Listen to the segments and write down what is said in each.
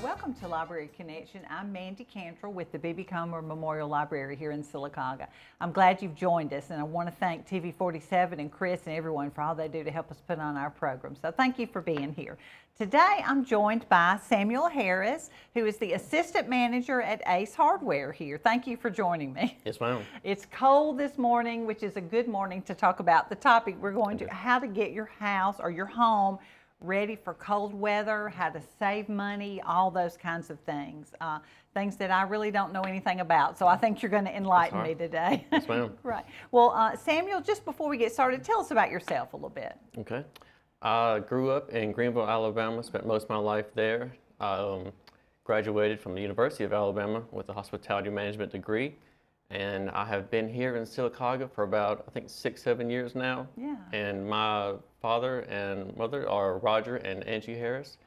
Welcome to Library Connection. I'm Mandy Cantrell with the B.B. Comer Memorial Library here in Sylacauga. I'm glad you've joined us, and I want to thank TV47 and Chris and everyone for all they do to help us put on our program. So thank you for being here. Today I'm joined by Samuel Harris, who is the Assistant Manager at Ace Hardware here. Thank you for joining me. Yes, ma'am. It's cold this morning, which is a good morning to talk about the topic we're going to, how to get your house or your home ready for cold weather, how to save money, all those kinds of things. Things that I really don't know anything about, so I think you're going to enlighten me today. Yes, ma'am. Right. Well, Samuel, just before we get started, tell us about yourself a little bit. Okay. I grew up in Greenville, Alabama, spent most of my life there. I graduated from the University of Alabama with a hospitality management degree, and I have been here in Sylacauga for about, I think, 6-7 years now. Yeah. And my father and mother are Roger and Angie Harris,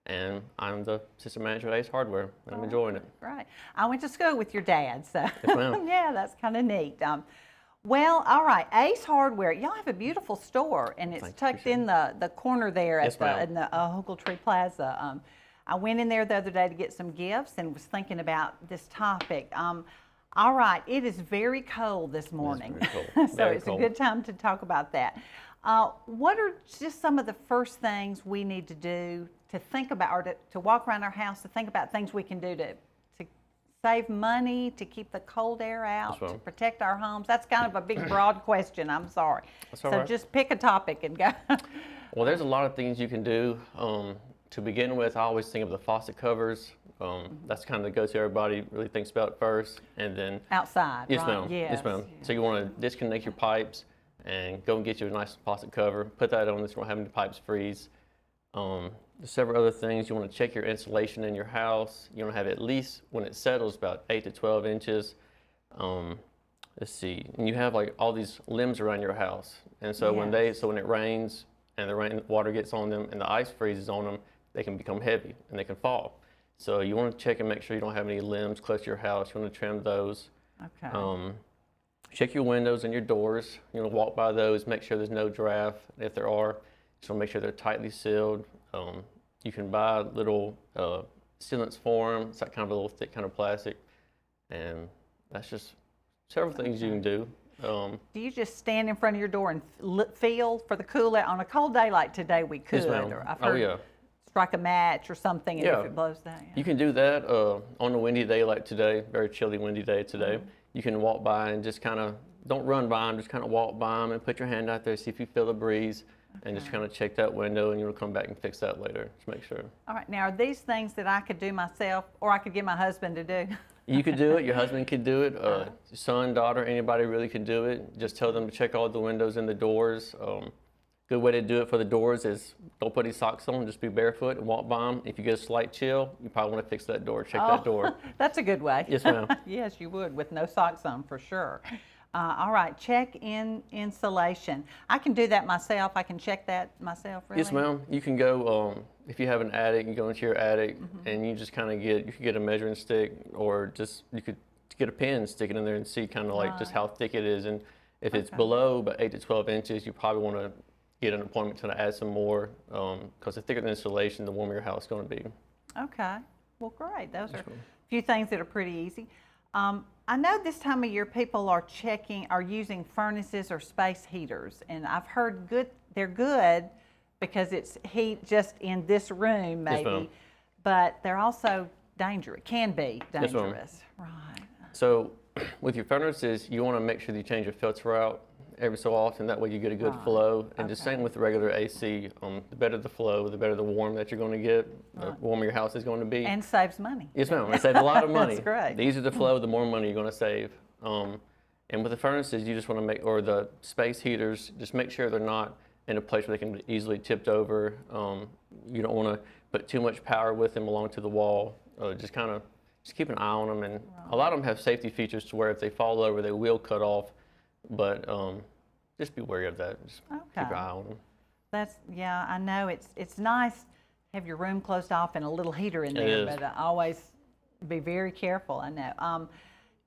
and I'm the assistant manager at Ace Hardware, and I'm enjoying it. Right. I went to school with your dad, so Yes, ma'am. yeah, that's kind of neat. Well, all right, Ace Hardware, y'all have a beautiful store, and it's tucked in the corner there Yes, in the Ogletree Plaza. I went in there the other day to get some gifts and was thinking about this topic. All right, it is very cold this morning, It is very cold. so Very it's cold. a good time to talk about that. What are just some of the first things we need to do to think about, or to walk around our house to think about things we can do to save money, to keep the cold air out, Yes, to ma'am. protect our homes? That's kind of a big, broad question. I'm sorry. That's all So right. just pick a topic and go. Well, there's a lot of things you can do. To begin with, I always think of the faucet covers. That's kind of the go-to everybody really thinks about first, and then Outside, yes, right? ma'am. Yes, ma'am. So you want to disconnect your pipes and go and get you a nice faucet cover. Put that on this. You won't have any pipes freeze. There's several other things. You want to check your insulation in your house. You want to have at least, when it settles, about 8 to 12 inches. Let's see. And you have like all these limbs around your house, and so when it rains and the water gets on them and the ice freezes on them, they can become heavy and they can fall. So you want to check and make sure you don't have any limbs close to your house. You want to trim those. Okay. Check your windows and your doors. You want to walk by those, make sure there's no draft. If there are, just want to make sure they're tightly sealed. You can buy little sealants for them. It's like kind of a little thick kind of plastic. And that's just several things you can do. Do you just stand in front of your door and feel for the cool air? On a cold day like today, we could. Yes, ma'am. Or I've Oh, heard yeah. strike a match or something, and Yeah. if it blows down. You can do that on a windy day like today, very chilly, windy day today. You can walk by and just kind of, don't run by them, just kind of walk by them and put your hand out there, see if you feel the breeze, and just kind of check that window, and you'll come back and fix that later, just make sure. All right, now are these things that I could do myself, or I could get my husband to do? You could do it, your husband could do it, your son, daughter, anybody really could do it. Just tell them to check all the windows and the doors. Good way to do it for the doors is don't put any socks on, just be barefoot and walk by them. If you get a slight chill, you probably want to fix that door, check that door. That's a good way. Yes, ma'am. Yes, you would, with no socks on for sure. All right, check in insulation. I can do that myself. I can check that myself, really? Yes, ma'am. You can go, if you have an attic, you go into your attic and you just kind of you could get a measuring stick, or just, you could get a pen, stick it in there and see kind of like just how thick it is. And if it's below about 8 to 12 inches, you probably want to get an appointment to add some more, because the thicker the insulation, the warmer your house is going to be. Okay, well, great. Those are a few things that are pretty easy. I know this time of year people are using furnaces or space heaters, and I've heard they're good because it's heat just in this room maybe, ma'am. but they're also dangerous, can be ma'am. dangerous. Right. So with your furnaces, you want to make sure that you change your filter out every so often. That way you get a good flow. And just same with the regular AC. The better the flow, the better the warm that you're going to get, the warmer your house is going to be. And saves money. Yes, ma'am. It saves a lot of money. That's great. The easier the flow, the more money you're going to save. And with the furnaces, you just want to or the space heaters, just make sure they're not in a place where they can be easily tipped over. You don't want to put too much power with them along to the wall. Just keep an eye on them. And a lot of them have safety features to where if they fall over, they will cut off. But just be wary of that. Just keep your eye on them. Yeah, I know it's nice to have your room closed off and a little heater in there, but always be very careful. I know.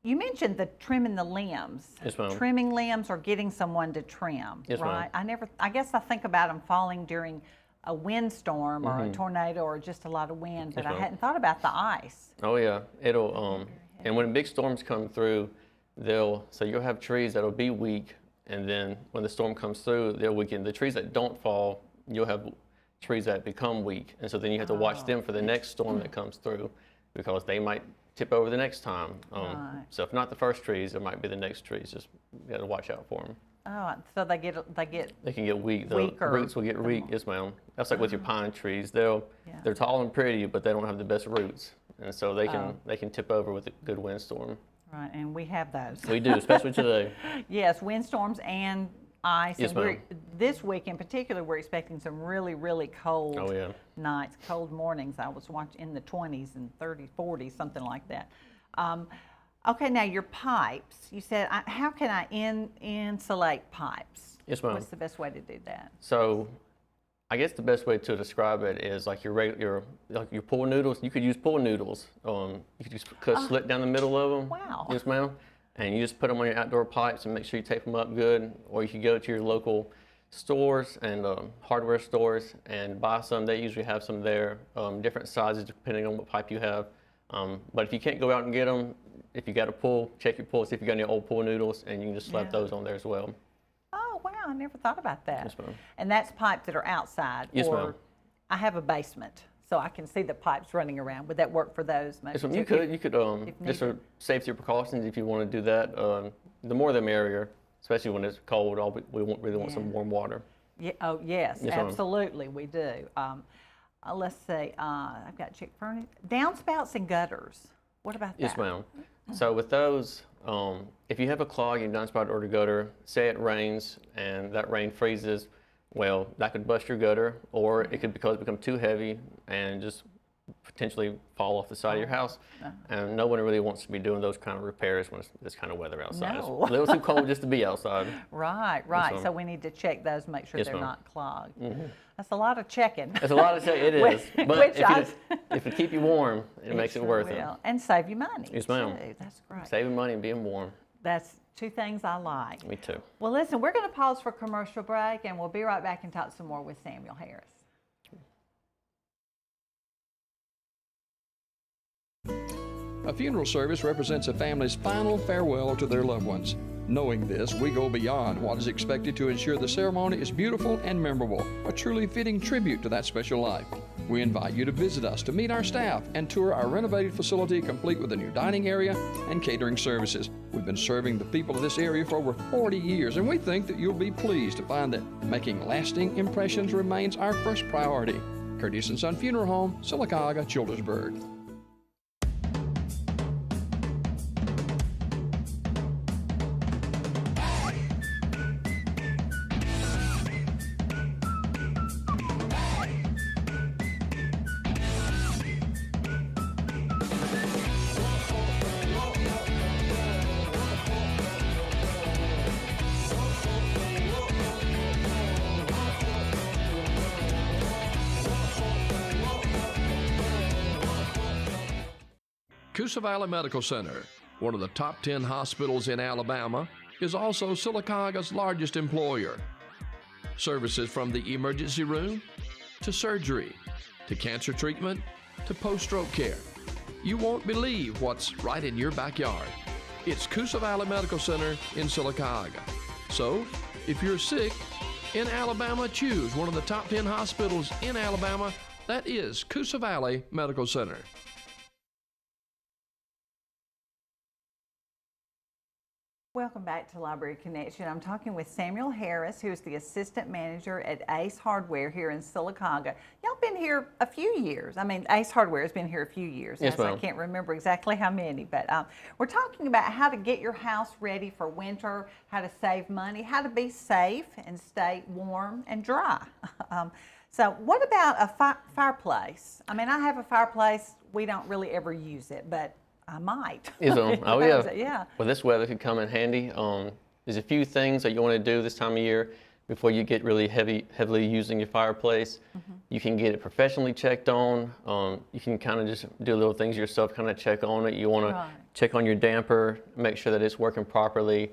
You mentioned the trimming the limbs. Yes, ma'am. Trimming limbs or getting someone to trim, Yes, right? ma'am. I guess I think about them falling during a windstorm or a tornado or just a lot of wind, but I ma'am. hadn't thought about the ice. Oh yeah, it'll and when big storms come through, you'll have trees that'll be weak, and then when the storm comes through, they'll weaken. The trees that don't fall, you'll have trees that become weak, and so then you have to watch them for the next storm that comes through, because they might tip over the next time. Right. So if not the first trees, it might be the next trees. Just you got to watch out for them. Oh, so they get They can get weak. The Weaker. roots will get weak. Yes, ma'am. That's like with your pine trees. They're tall and pretty, but they don't have the best roots, and so they can tip over with a good windstorm. right, and we have those. We do, especially today. Yes, windstorms and ice. Yes, and we're, ma'am. this week in particular, we're expecting some really, really cold Oh yeah. nights, cold mornings. I was watching in the 20s and 30s, 40s, something like that. Okay, now your pipes. You said, how can I insulate pipes? Yes, ma'am. What's the best way to do that? So, I guess the best way to describe it is like your pool noodles. You could use pool noodles. You could just cut a slit down the middle of them. Wow. Yes, ma'am. And you just put them on your outdoor pipes and make sure you tape them up good. Or you could go to your local stores and hardware stores and buy some. They usually have some there, different sizes depending on what pipe you have. But if you can't go out and get them, if you got a pool, check your pool, see if you got any old pool noodles, and you can just slap those on there as well. Oh, wow, I never thought about that. Yes, ma'am. And that's pipes that are outside? Yes, or ma'am. I have a basement, so I can see the pipes running around. Would that work for those? Maybe Yes, ma'am. too? You could just for needed. safety precautions, if you want to do that, the more the merrier, especially when it's cold. We really want some warm water. Yeah, oh, yes, Yes, ma'am. absolutely, we do. Let's see, I've got chick furnace, downspouts and gutters. What about that? Yes, ma'am. So with those, if you have a clog in your downspout or the gutter, say it rains and that rain freezes, well, that could bust your gutter, or it could become too heavy and just potentially fall off the side of your house. And no one really wants to be doing those kind of repairs when it's this kind of weather outside. No. It's a little too cold just to be outside. Right. ma'am. So we need to check those, make sure Yes, they're ma'am. not clogged. That's a lot of checking. It's a lot of it is, Which but I- if it keep you warm, it makes it sure worth will. And save you money. Yes, ma'am. too. That's great. it. Saving money and being warm. That's two things I like. Me too. Well, listen, we're going to pause for a commercial break, and we'll be right back and talk some more with Samuel Harris. A funeral service represents a family's final farewell to their loved ones. Knowing this, we go beyond what is expected to ensure the ceremony is beautiful and memorable, a truly fitting tribute to that special life. We invite you to visit us to meet our staff and tour our renovated facility complete with a new dining area and catering services. We've been serving the people of this area for over 40 years, and we think that you'll be pleased to find that making lasting impressions remains our first priority. Curtis & Son Funeral Home, Sylacauga, Childersburg. Coosa Valley Medical Center, one of the top 10 hospitals in Alabama, is also Sylacauga's largest employer. Services from the emergency room to surgery to cancer treatment to post-stroke care. You won't believe what's right in your backyard. It's Coosa Valley Medical Center in Sylacauga. So, if you're sick in Alabama, choose one of the top 10 hospitals in Alabama. That is Coosa Valley Medical Center. Welcome back to Library Connection. I'm talking with Samuel Harris, who is the assistant manager at Ace Hardware here in Sylacauga. Y'all been here a few years. I mean, Ace Hardware has been here a few years. Yes, I ma'am. can't remember exactly how many, but we're talking about how to get your house ready for winter, how to save money, how to be safe and stay warm and dry. So what about a fireplace? I mean, I have a fireplace. We don't really ever use it, but I might. Yes, ma'am. Oh That was yeah. it, yeah. Well, this weather could come in handy. There's a few things that you want to do this time of year before you get really heavily using your fireplace. You can get it professionally checked on. You can kind of just do little things yourself, kind of check on it. You want to Right. check on your damper, make sure that it's working properly.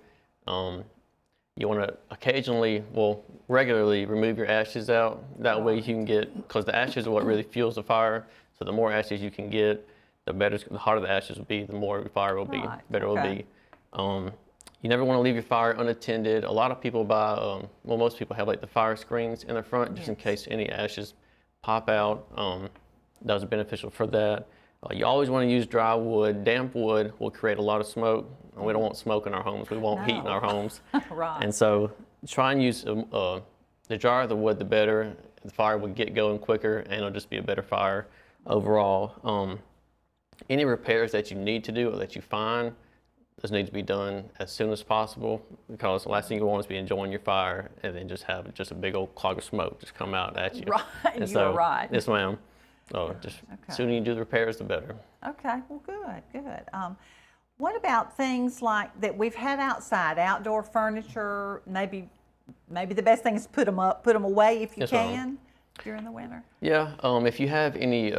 You want to occasionally, well, regularly remove your ashes out. That way you can get, because the ashes are what really fuels the fire. So the more ashes you can get, the better, the hotter the ashes will be, the more your fire will be, Right, better it will okay. be. You never want to leave your fire unattended. A lot of people buy, well, most people have like the fire screens in the front just in Yes. case any ashes pop out. Those are beneficial for that. You always want to use dry wood. Damp wood will create a lot of smoke. And we don't want smoke in our homes. We want heat in No. our homes. Right. And so try and use the drier the wood, the better. The fire will get going quicker and it'll just be a better fire overall. Any repairs that you need to do or that you find, those need to be done as soon as possible because the last thing you want is to be enjoying your fire and then just have just a big old clog of smoke just come out at you. Right, And you are right. Yes, ma'am. Just Okay. sooner you do the repairs, the better. Okay, well, good, good. What about things like that we've had outside, outdoor furniture? Maybe the best thing is put them up, put them away if you Yes, ma'am. can during the winter. Yeah, if you have any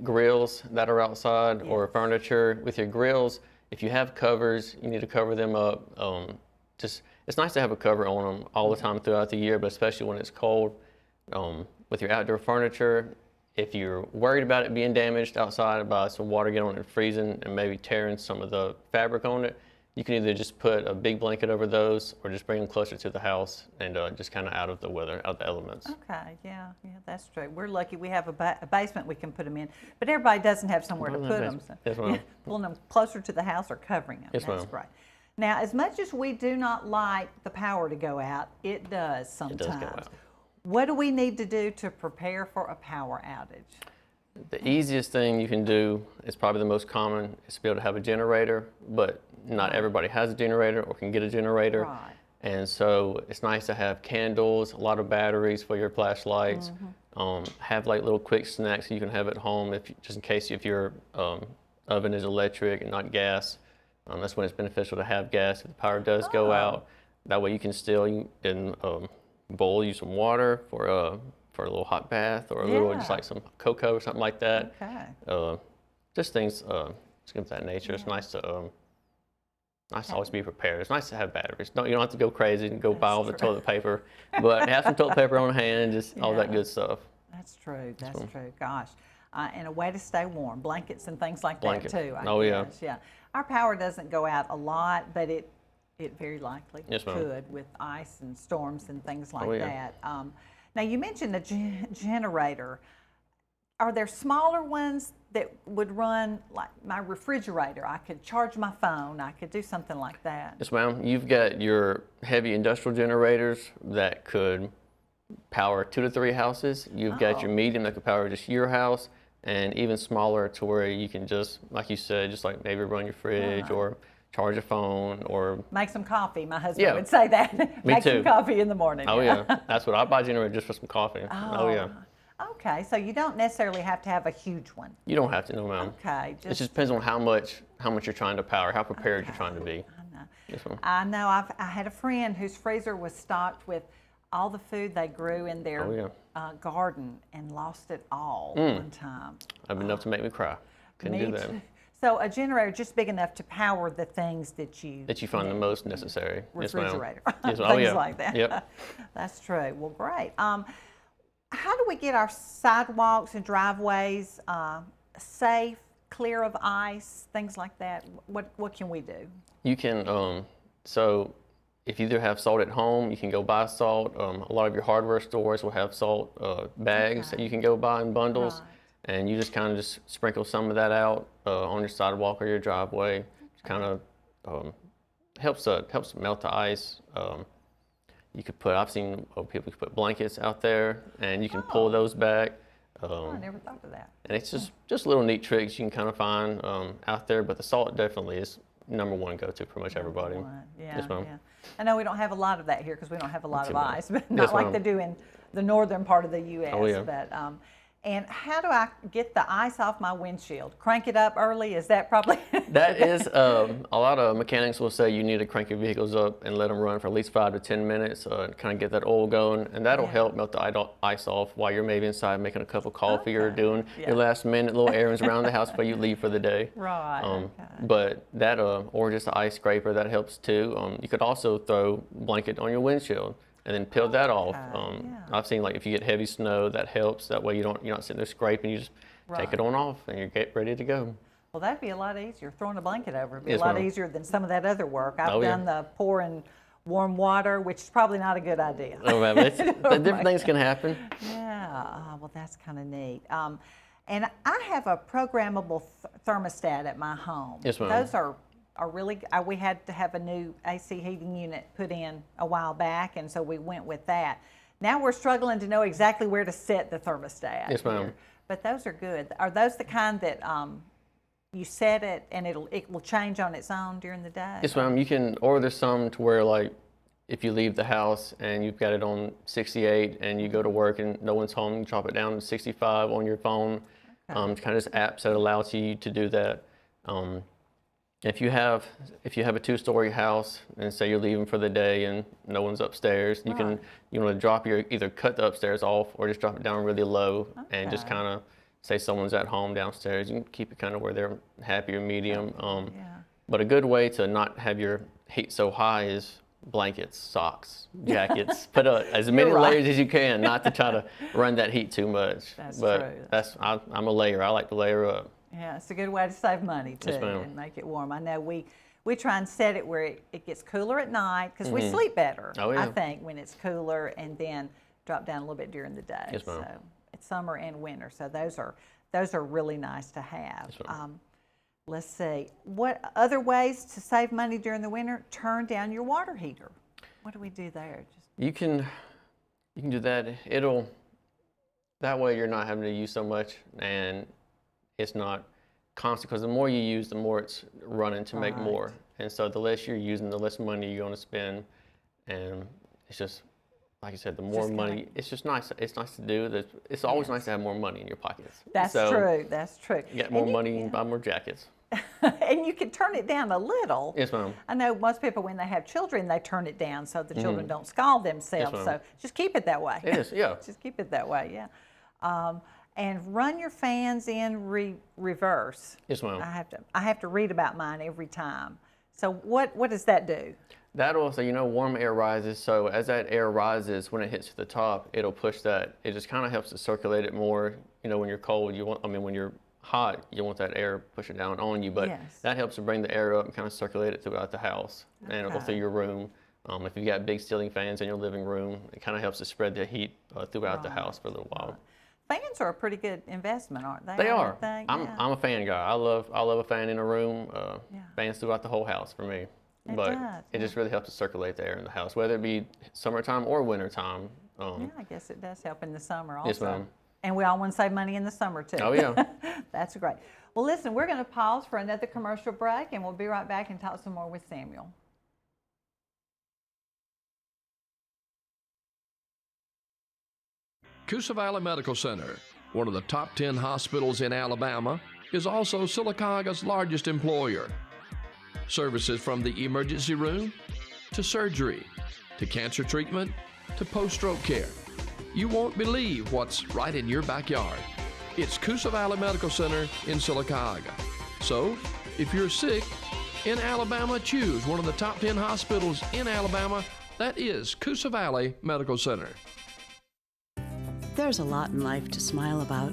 grills that are outside or Yes. furniture with your grills, if you have covers, you need to cover them up. It's nice to have a cover on them all the time throughout the year, but especially when it's cold. With your outdoor furniture, if you're worried about it being damaged outside by some water getting on it and freezing and maybe tearing some of the fabric on it, you can either just put a big blanket over those or just bring them closer to the house and just kind of out of the weather, out of the elements. Okay, yeah, that's true. We're lucky we have a basement we can put them in, but everybody doesn't have somewhere to Oh, put that's- them. So yes, ma'am. pulling them closer to the house or covering them. Yes, That's ma'am. great. Now, as much as we do not like the power to go out, it does sometimes. does go out. What do we need to do to prepare for a power outage? The easiest thing you can do is probably the most common is to be able to have a generator, but not everybody has a generator or can get a generator. Right. And so it's nice to have candles, a lot of batteries for your flashlights. Have like little quick snacks you can have at home just in case if your oven is electric and not gas. That's when it's beneficial to have gas if the power does go out. That way you can boil you some water for a little hot bath or a little just Yeah. like some cocoa or something like that. Okay. Just things of that nature. It's nice to always be prepared. It's nice to have batteries. You don't have to go crazy and go buy all the toilet paper, but have some toilet paper on hand, just all that Yeah. good stuff. That's true. That's true. Gosh. And a way to stay warm, blankets and things like Blanket. that too. I Oh, yeah. guess. Yeah. Our power doesn't go out a lot, but it very likely Yes, ma'am. could with ice and storms and things like Oh, yeah. that. Now you mentioned the generator. Are there smaller ones that would run like my refrigerator? I could charge my phone. I could do something like that. Yes, ma'am. You've got your heavy industrial generators that could power 2 to 3 houses. You've got your medium that could power just your house, and even smaller to where you can just, like you said, just like maybe run your fridge Right. or charge a phone or. Make some coffee. My husband Yeah. would say that. Me Make some too. coffee in the morning. Oh yeah, that's what I buy a generator just for some coffee. Oh yeah. Okay, so you don't necessarily have to have a huge one. You don't have to, no ma'am. Okay, It just depends on how much you're trying to power, how prepared you're trying to be. I know. Yes, ma'am. I know. I had a friend whose freezer was stocked with all the food they grew in their Oh, yeah. garden and lost it all one time. That'd be enough to make me cry. Couldn't Me do that. too. So a generator just big enough to power the things that you That you find the most necessary. Yes, ma'am. refrigerator, Yes, ma'am. things Oh yeah. like that. Yep. That's true. Well, great. How do we get our sidewalks and driveways safe, clear of ice, things like that? What can we do? You can, so if you either have salt at home, you can go buy salt. A lot of your hardware stores will have salt bags that you can go buy in bundles. Right. And you just kind of just sprinkle some of that out on your sidewalk or your driveway. Just kind of helps melt the ice. You could I've seen people put blankets out there and you can pull those back. Oh, I never thought of that. And it's just little neat tricks you can kind of find out there, but the salt definitely is #1 go-to for much everybody. One. Yeah, Yes, ma'am. yeah. I know we don't have a lot of that here because we don't have a lot of Too bad. ice, but Yes, not like ma'am. they do in the northern part of the U.S. Oh, yeah. But And how do I get the ice off my windshield? Crank it up early? Is that probably? That is, a lot of mechanics will say you need to crank your vehicles up and let them run for at least 5 to 10 minutes and kind of get that oil going. And that'll Yeah. help melt the ice off while you're maybe inside making a cup of coffee or Okay. doing Yeah. your last minute little errands around the house before you leave for the day. Right. Okay. But that, or just an ice scraper, that helps too. You could also throw a blanket on your windshield and then peel that off. Okay, yeah. I've seen, like, if you get heavy snow, that helps. That way you're not sitting there scraping. You just take it Right. on off and you get ready to go. Well, that'd be a lot easier. Throwing a blanket over would be Yes, a lot ma'am. easier than some of that other work. I've Oh, yeah. done the pouring warm water, which is probably not a good idea. Oh, man, the different things can happen. Yeah, well, that's kind of neat. And I have a programmable thermostat at my home. Yes, ma'am. Those are really, we had to have a new AC heating unit put in a while back, and so we went with that. Now we're struggling to know exactly where to set the thermostat. Yes, ma'am. here. But those are good. Are those the kind that you set it and it will change on its own during the day? Yes, ma'am. You can order some to where, like, if you leave the house and you've got it on 68 and you go to work and no one's home, you drop it down to 65 on your phone. It's kind of just apps that allows you to do that. If you have a 2-story house and say you're leaving for the day and no one's upstairs, you want to drop either cut the upstairs off or just drop it down really low and just Okay. kind of say someone's at home downstairs. You can keep it kind of where they're happy or medium. Yeah. But a good way to not have your heat so high is blankets, socks, jackets. Put as many right. layers as you can, not to try to run that heat too much. That's but true. I'm a layer. I like to layer up. Yeah, it's a good way to save money too, Yes, ma'am. and make it warm. I know we try and set it where it gets cooler at night because we Mhm. sleep better. Oh, yeah. I think when it's cooler, and then drop down a little bit during the day. Yes, ma'am. So it's summer and winter, so those are really nice to have. Yes, ma'am. Let's see, what other ways to save money during the winter? Turn down your water heater. What do we do there? You can do that. That way you're not having to use so much and it's not constant, because the more you use, the more it's running to make Right. more. And so the less you're using, the less money you're going to spend. And it's just, like I said, the more Just money, kinda- it's just nice. It's nice to do. It's always nice to have more money in your pockets. That's So true. That's true. You get And more you- money, you can buy more jackets. and you can turn it down a little. Yes, ma'am. I know most people, when they have children, they turn it down so the children don't scald themselves. ma'am. So just keep it that way. It is, yeah. Just keep it that way, yeah. And run your fans in reverse. Yes, ma'am. I have to read about mine every time. So what does that do? That also, warm air rises. So as that air rises, when it hits the top, it'll push that. It just kind of helps to circulate it more. When you're cold, when you're hot, you want that air pushing down on you. But Yes. that helps to bring the air up and kind of circulate it throughout the house and or Okay. through your room. If you've got big ceiling fans in your living room, it kind of helps to spread the heat throughout the house for a little while. Fans are a pretty good investment, aren't they? They I would are. think, I'm yeah. a fan guy. I love a fan in a room. Yeah. Fans throughout the whole house for me. It But does, it just really helps to circulate the air in the house, whether it be summertime or wintertime. Yeah, I guess it does help in the summer also. Yes, ma'am. And we all want to save money in the summer too. Oh, yeah. That's great. Well, listen, we're going to pause for another commercial break, and we'll be right back and talk some more with Samuel. Coosa Valley Medical Center, one of the top 10 hospitals in Alabama, is also Sylacauga's largest employer. Services from the emergency room to surgery to cancer treatment to post-stroke care. You won't believe what's right in your backyard. It's Coosa Valley Medical Center in Sylacauga. So, if you're sick in Alabama, choose one of the top 10 hospitals in Alabama. That is Coosa Valley Medical Center. There's a lot in life to smile about.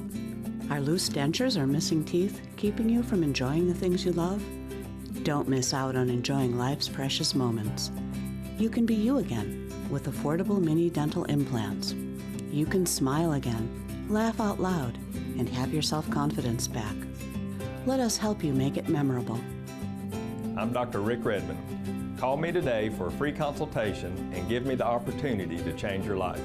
Are loose dentures or missing teeth keeping you from enjoying the things you love? Don't miss out on enjoying life's precious moments. You can be you again with affordable mini dental implants. You can smile again, laugh out loud, and have your self-confidence back. Let us help you make it memorable. I'm Dr. Rick Redmond. Call me today for a free consultation and give me the opportunity to change your life.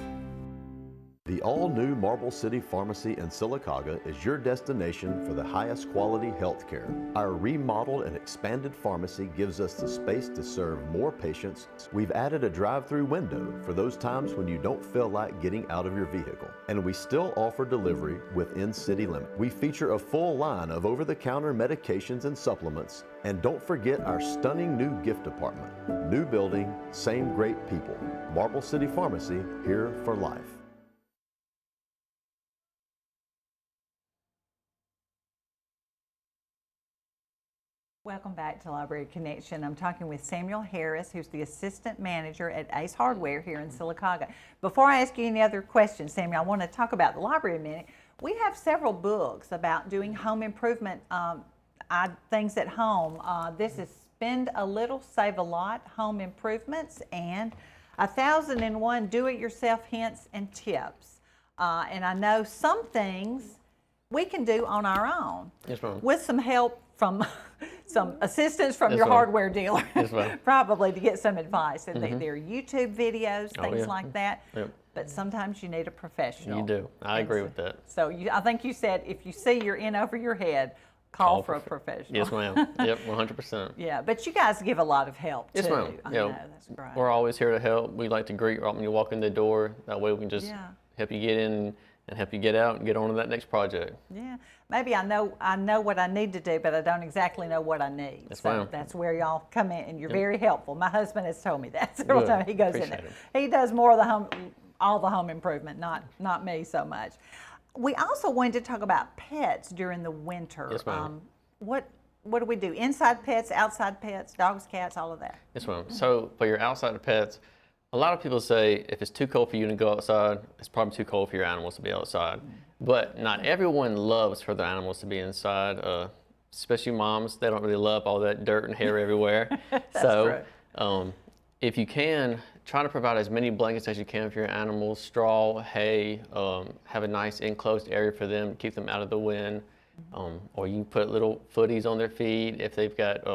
The all-new Marble City Pharmacy in Sylacauga is your destination for the highest quality health care. Our remodeled and expanded pharmacy gives us the space to serve more patients. We've added a drive-through window for those times when you don't feel like getting out of your vehicle. And we still offer delivery within city limits. We feature a full line of over-the-counter medications and supplements. And don't forget our stunning new gift department. New building, same great people. Marble City Pharmacy, here for life. Welcome back to Library Connection. I'm talking with Samuel Harris, who's the assistant manager at Ace Hardware here in Sylacauga. Before I ask you any other questions, Samuel, I want to talk about the library a minute. We have several books about doing home improvement things at home. This is Spend a Little, Save a Lot, Home Improvements, and 1001 Do-It-Yourself Hints and Tips. And I know some things we can do on our own. Yes, ma'am. With some help from some assistance from Yes, your ma'am. hardware dealer, Yes, ma'am. probably to get some advice. And there are YouTube videos, Oh, things yeah. like that. Yep. But sometimes you need a professional. You do. I And agree so- with that. So I think you said if you see you're in over your head, call for a professional. Yes, ma'am. Yep, 100%. Yeah, but you guys give a lot of help Yes, too. ma'am. I Yeah. know, that's great. We're always here to help. We like to greet right when you walk in the door. That way we can just Yeah. help you get in and help you get out and get on to that next project. Yeah, maybe I know what I need to do, but I don't exactly know what I need. Yes, so ma'am. that's where y'all come in, and you're very helpful. My husband has told me that several Good. times. He goes in Appreciate there. He does more of the all the home improvement, not me so much. We also wanted to talk about pets during the winter. Yes, ma'am. What do we do? Inside pets, outside pets, dogs, cats, all of that. Yes, ma'am. So for your outside pets, a lot of people say if it's too cold for you to go outside, it's probably too cold for your animals to be outside. But not everyone loves for their animals to be inside, especially moms. They don't really love all that dirt and hair everywhere. So if you can, try to provide as many blankets as you can for your animals, straw, hay, have a nice enclosed area for them, keep them out of the wind. Or you put little footies on their feet if they've got,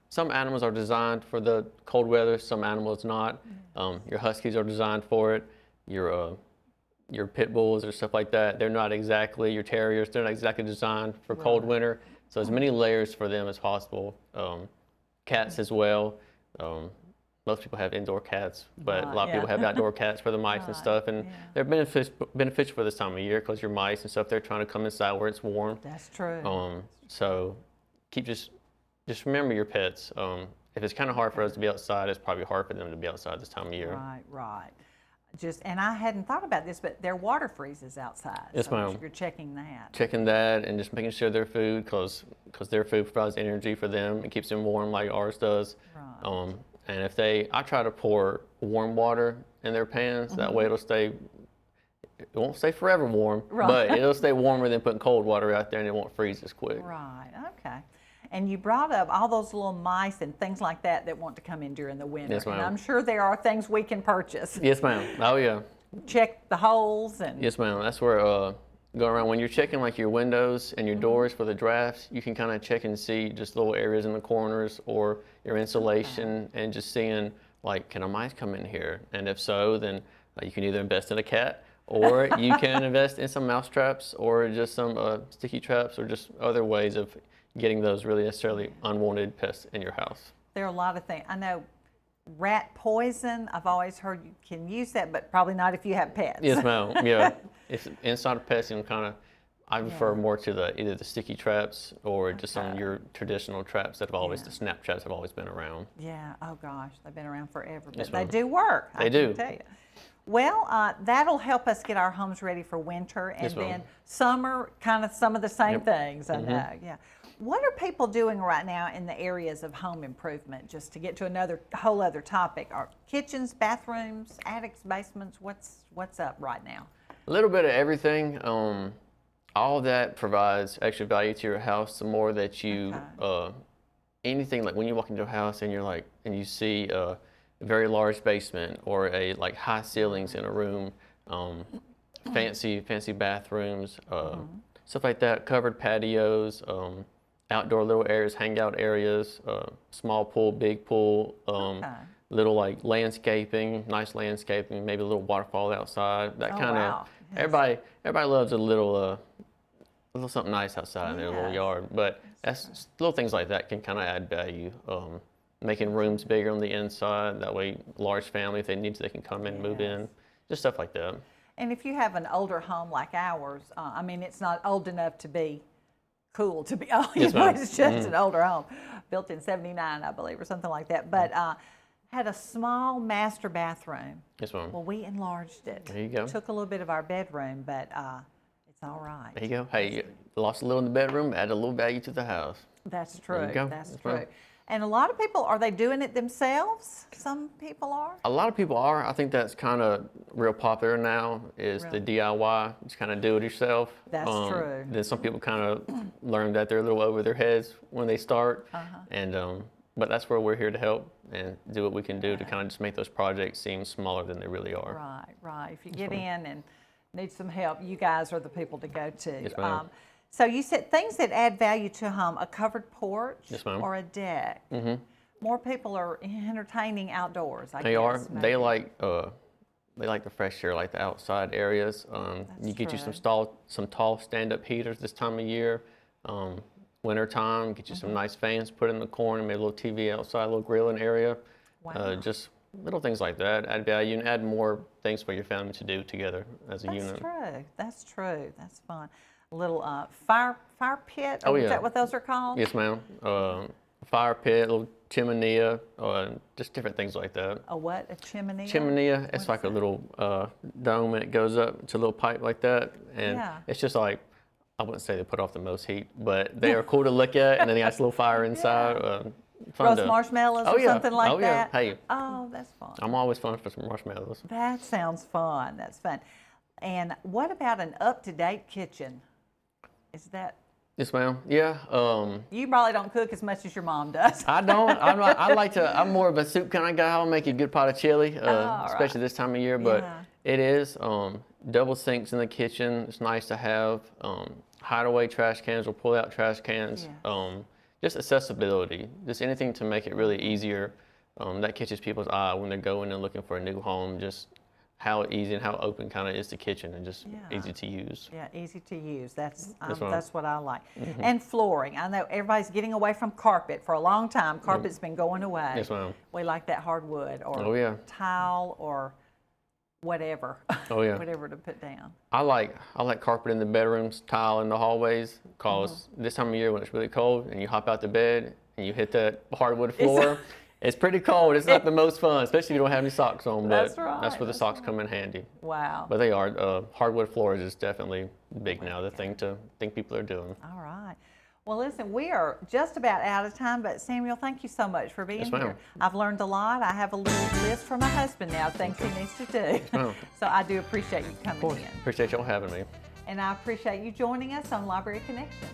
some animals are designed for the cold weather, some animals not. Your huskies are designed for it. Your pit bulls or stuff like that, they're not exactly, your terriers, they're not exactly designed for cold winter. So as many layers for them as possible. Cats as well. Most people have indoor cats, but a lot of people have outdoor cats for the mice and stuff. And they're beneficial for this time of year because your mice and stuff, they're trying to come inside where it's warm. That's true. So just remember your pets. If it's kind of hard for us to be outside, it's probably hard for them to be outside this time of year. Right. And I hadn't thought about this, but their water freezes outside. Yes, so ma'am. You're checking that. Checking that and just making sure their food, because their food provides energy for them and keeps them warm like ours does. Right. And I try to pour warm water in their pans. That way it won't stay forever warm, but it'll stay warmer than putting cold water out there, and it won't freeze as quick. Right, okay. And you brought up all those little mice and things like that want to come in during the winter. Yes, ma'am. And I'm sure there are things we can purchase. Yes, ma'am. Oh, yeah. Check the holes and. Yes, ma'am. That's where go around when you're checking like your windows and your doors for the drafts. You can kind of check and see just little areas in the corners or your insulation, and just seeing like, can a mice come in here? And if so, then you can either invest in a cat, or you can invest in some mouse traps, or just some sticky traps, or just other ways of getting those really necessarily unwanted pests in your house. There are a lot of things. I know rat poison, I've always heard you can use that, but probably not if you have pets. Yes, ma'am. Yeah. If inside of pets, I refer more to either the sticky traps or just some of your traditional traps that have always, the snap traps have always been around. Yeah, oh gosh, they've been around forever, but Yes, they ma'am. do work. I They can do. tell you. Well, that'll help us get our homes ready for winter, and Yes, ma'am. then summer, kind of some of the same Yep. things, I know, yeah. What are people doing right now in the areas of home improvement, just to get to whole other topic? Are kitchens, bathrooms, attics, basements, what's up right now? A little bit of everything. All of that provides extra value to your house. The more that you, anything like when you walk into a house and you're like, and you see a very large basement or like high ceilings in a room, fancy bathrooms, stuff like that, covered patios, outdoor little areas, hangout areas, small pool, big pool, little like landscaping, nice landscaping, maybe a little waterfall outside, that Oh, kind of wow. Everybody loves a little something nice outside in their little Yes. yard. But that's little things like that can kind of add value. Making rooms bigger on the inside. That way, large family, if they need to, they can come in, move in. Just stuff like that. And if you have an older home like ours, I mean, it's not old enough to be cool to be, you Yes, know, ma'am. it's just an older home, built in '79, I believe, or something like that. But had a small master bathroom. Yes, ma'am. Well, we enlarged it. There you go. Took a little bit of our bedroom, but it's all right. There you go. Hey, you lost a little in the bedroom, add a little value to the house. That's There true. you go. That's Yes, true. ma'am. And a lot of people, are they doing it themselves? Some people are. A lot of people are. I think that's kind of real popular now is the DIY. Just kind of do it yourself. That's true. Then some people kind of learn that they're a little over their heads when they start. And but that's where we're here to help and do what we can do to kind of just make those projects seem smaller than they really are. Right, right. If you get in and need some help, you guys are the people to go to. Yes, ma'am. So you said things that add value to a home, a covered porch Yes, ma'am. or a deck. More people are entertaining outdoors, I They guess. are. maybe. They like the fresh air, like the outside areas. You get you true. some tall stand-up heaters this time of year. Winter time, get you some nice fans put in the corner, maybe a little TV outside, a little grilling area. Wow. Just little things like that. Add value and add more things for your family to do together as a That's unit. true. That's true. That's fun. A little fire pit. Oh, Is yeah. that what those are called? Yes, ma'am. Fire pit, little chimney, just different things like that. A what? A chimney? Chimney, it's like a little dome and it goes up. It's a little pipe like that. And Yeah. it's just like, I wouldn't say they put off the most heat, but they are cool to look at. And then they got a little fire inside. Fun Roast to- marshmallows Oh, or yeah. something like Oh, yeah. that? Hey. Oh, that's fun. I'm always fun for some marshmallows. That sounds fun. That's fun. And what about an up-to-date kitchen? Is that, Yes, ma'am. Yeah. you probably don't cook as much as your mom does. I don't. I'm not. I'm more of a soup kind of guy. I'll make you a good pot of chili, right. especially this time of year. But Yeah. it is double sinks in the kitchen. It's nice to have. Hideaway trash cans or pull out trash cans. Yes. Just accessibility. Just anything to make it really easier. That catches people's eye when they're going and looking for a new home. Just how easy and how open kind of is the kitchen and just Yeah. easy to use. Yeah, easy to use. That's ma'am. that's what I like. And flooring. I know everybody's getting away from carpet for a long time. Carpet's been going away. Yes, ma'am. We like that hardwood or Oh, yeah. tile or whatever. Oh, yeah. Whatever to put down. I like carpet in the bedrooms, tile in the hallways, cause this time of year when it's really cold and you hop out the bed and you hit that hardwood floor, it's pretty cold. It's not the most fun, especially if you don't have any socks on. But That's right, that's where the that's socks come in handy. Wow. But they are hardwood floors is definitely big now. The thing people are doing. All right. Well, listen, we are just about out of time, but Samuel, thank you so much for being Yes, ma'am. here. I've learned a lot. I have a little list for my husband now, things he needs to do. ma'am. So I do appreciate you coming in. Appreciate y'all having me. And I appreciate you joining us on Library Connection.